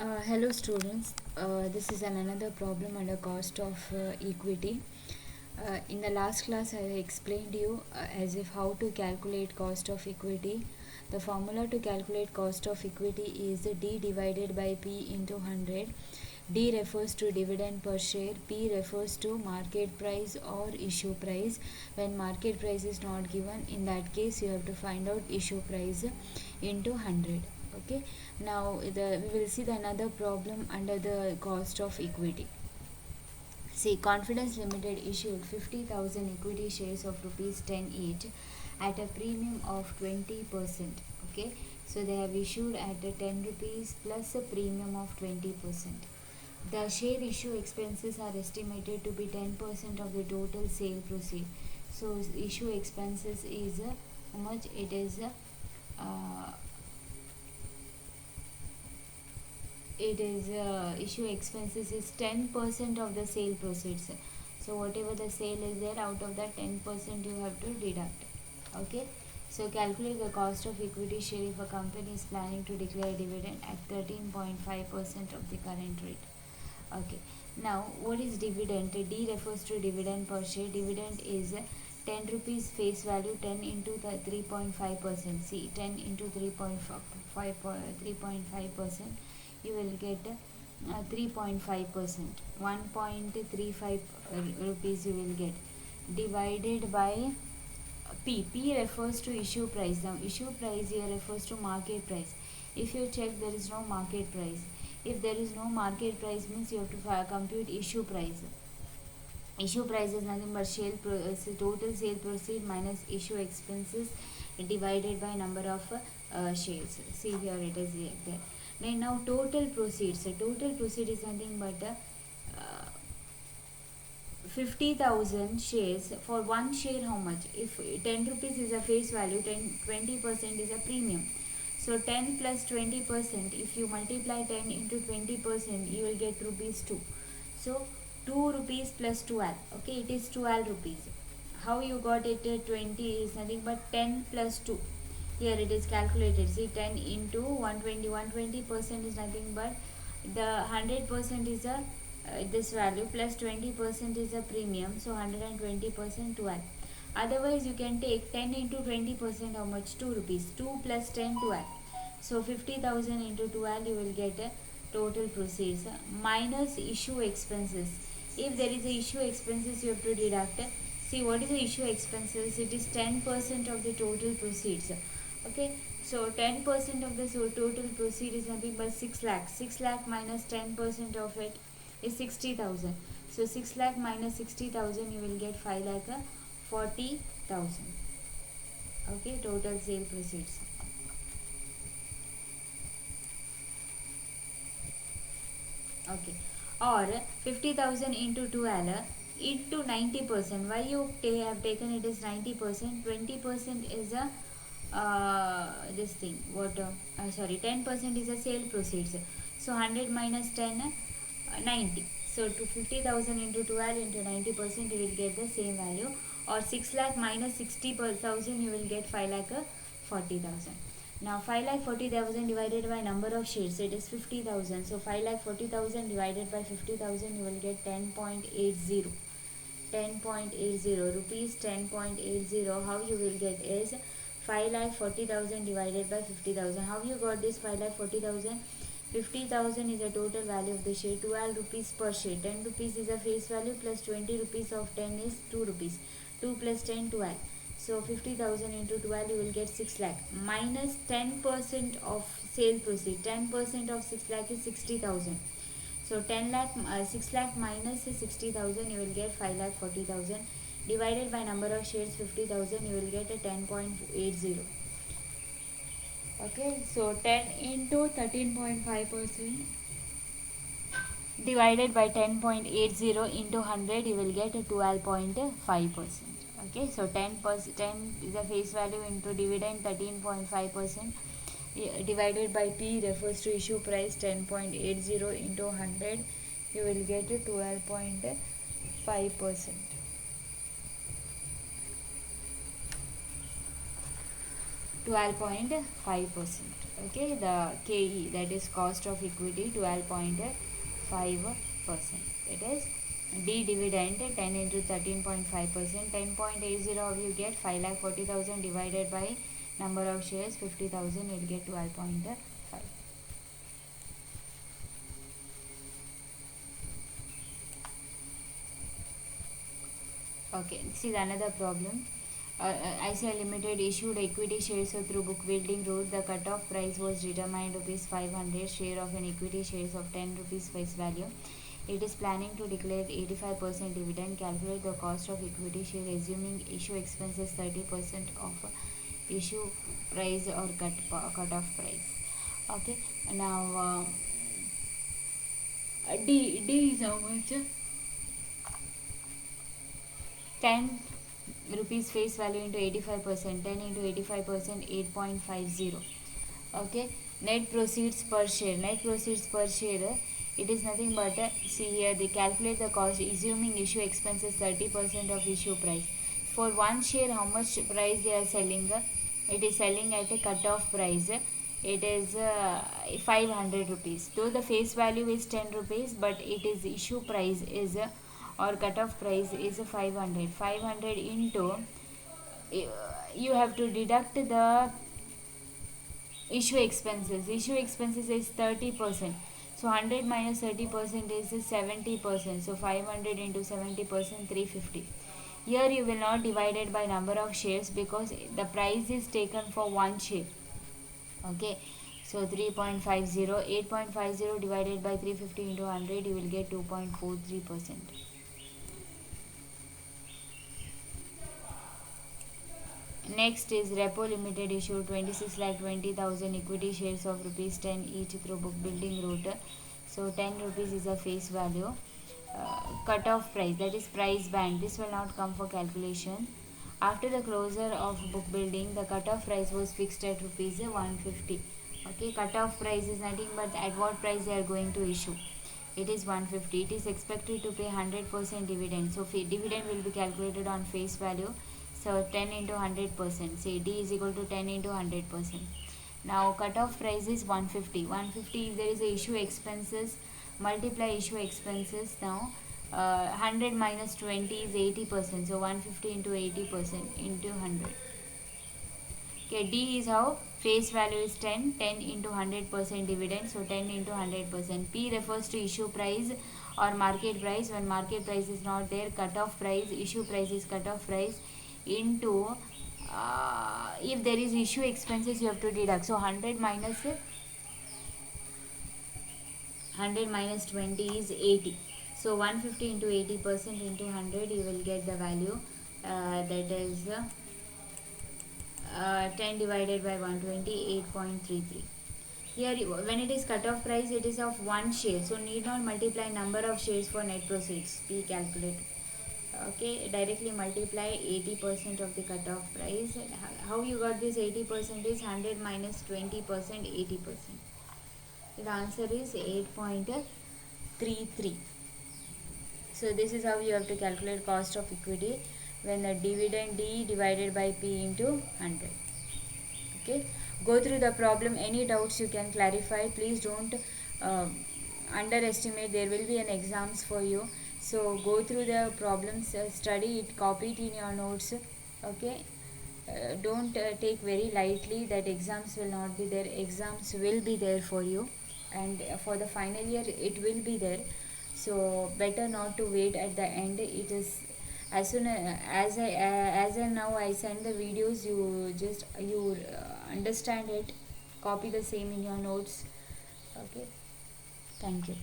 Hello students, this is another problem under cost of equity. In the last class I explained you as if how to calculate cost of equity. The formula to calculate cost of equity is D divided by P into 100. D refers to dividend per share, P refers to market price or issue price. When market price is not given, in that case you have to find out issue price into 100. Okay, now we will see the another problem under the cost of equity. See, Confidence Limited issued 50,000 equity shares of rupees 10 each at a premium of 20%. Okay, so they have issued at a 10 rupees plus a premium of 20%. The share issue expenses are estimated to be 10% of the total sale proceed. So issue expenses is how much it is. Uh, Issue expenses is 10% of the sale proceeds. So whatever the sale is there, out of that 10% you have to deduct. Okay, so calculate the cost of equity share if a company is planning to declare dividend at 13.5% of the current rate. Okay, now what is dividend? D refers to dividend per share. Dividend is 10 rupees face value, 10 into the 3.5%. See, 10 into 3.5%, you will get 3.5%. 1.35 rupees you will get, divided by P. P refers to issue price. Now issue price here refers to market price. If you check, there is no market price. If there is no market price means you have to compute issue price. Issue price is nothing but total sale proceed minus issue expenses divided by number of shares. See here it is there. Then now total proceeds. So total proceed is nothing but 50,000 shares. For one share how much? If 10 rupees is a face value, 20% is a premium. So 10 plus 20%, if you multiply 10 into 20%, you will get rupees 2. So 2 rupees plus 12. Okay, it is 12 rupees. How you got it? 20 is nothing but 10 plus 2. Here it is calculated. See, 10 into 120. 120% is nothing but the 100% is a this value plus 20% is a premium. So 120% 12. Otherwise, you can take 10 into 20%. How much? 2 rupees. 2 plus 10 12. So 50,000 into 12, you will get a total proceeds minus issue expenses. If there is a issue expenses, you have to deduct. See, what is the issue expenses? It is 10% of the total proceeds. Okay, so 10% of the total proceed is nothing but 6 lakh. 6 lakh minus 10% of it is 60,000. So 6 lakh minus 60,000, you will get 5 lakh 40,000. Okay, total sale proceeds. Okay, or 50,000 into 12 into 90%. Why you have taken it is 90%? 20% is a this thing what sorry, 10% is a sale proceeds. So 100 minus 10 90. So to 50,000 into 12 into 90%, you will get the same value. Or 6 lakh minus 60,000, you will get 5 lakh 40,000. Now 5 lakh 40,000 divided by number of shares, it is 50,000. So 5 lakh 40,000 divided by 50,000, you will get 10.80. 10.80 rupees. 10.80. How you will get is 5 lakh 40,000 divided by 50,000. How you got this 5 lakh 40,000? 50,000 is the total value of the share. 12 rupees per share. 10 rupees is a face value plus 20 rupees of 10 is 2 rupees. 2 plus 10 12. So 50,000 into 12, you will get 6 lakh minus 10% of sale proceed. 10% of 6 lakh is 60,000. So 10 lakh 6 lakh minus 60,000, you will get 5 lakh 40,000 divided by number of shares 50,000, you will get a 10.80. Okay, so 10 into 13.5% divided by 10.80 into 100, you will get a 12.5%. Okay, so 10 is the face value into dividend 13.5% divided by P refers to issue price 10.80 into 100, you will get a 12.5%. 12.5%. Okay, the KE, that is cost of equity, 12.5%. That is D dividend 10 into 13.5%, 10.80 you get 5,40,000 divided by number of shares 50,000, you will get 12.5. Okay, this is another problem. ICI Limited issued equity shares through book building route. The cutoff price was determined rupees 500 share of an equity shares of 10 rupees face value. It is planning to declare 85% dividend. Calculate the cost of equity share assuming issue expenses 30% of issue price or cutoff price. Okay, now D is how much? 10 rupees face value into 85%, 10 into 85%, 8.50. Okay, net proceeds per share. Net proceeds per share, it is nothing but see here they calculate the cost assuming issue expenses 30% of issue price. For one share, how much price they are selling? It is selling at a cutoff price. It is 500 rupees. Though the face value is 10 rupees, but it is issue price is or cutoff price is 500. 500 into you have to deduct the issue expenses. Issue expenses is 30%. So 100 minus 30% is 70%. So 500 into 70%, 350. Here you will not divide it by number of shares because the price is taken for one share. Okay. So 3.50, 8.50 divided by 350 into 100, you will get 2.43%. Next is Repo Limited issued 26,20,000 equity shares of rupees 10 each through book building route. So 10 rupees is a face value. Cut-off price, that is price band. This will not come for calculation. After the closure of book building, the cut-off price was fixed at rupees 150. Okay, cut-off price is nothing but at what price they are going to issue. It is 150. It is expected to pay 100% dividend. So dividend will be calculated on face value. So 10 into 100%. Say D is equal to 10 into 100%. Now cutoff price is 150. 150 if there is a issue expenses, multiply issue expenses now. 100 minus 20 is 80%. So 150 into 80% into 100. Okay, D is how face value is 10, 10 into 100% dividend, so 10 into 100%. P refers to issue price or market price. When market price is not there, cutoff price, issue price is cutoff price into if there is issue expenses you have to deduct. So 100 minus 20 is 80. So 150 into 80% into 100 you will get the value that is 10 divided by 120, 8.33. Here when it is cutoff price it is of one share, so need not multiply number of shares for net proceeds. P calculate. Okay, directly multiply 80% of the cutoff price. How you got this 80% is 100 minus 20%, 80%. The answer is 8.33. So this is how you have to calculate cost of equity when the dividend D divided by P into 100. Okay, go through the problem. Any doubts you can clarify. Please don't underestimate. There will be an exams for you. So go through the problems, study it, copy it in your notes. Okay, don't take very lightly that exams will not be there. Exams will be there for you, and for the final year it will be there. So better not to wait at the end. It is as soon as I now I send the videos, you just understand it, copy the same in your notes. Okay, thank you.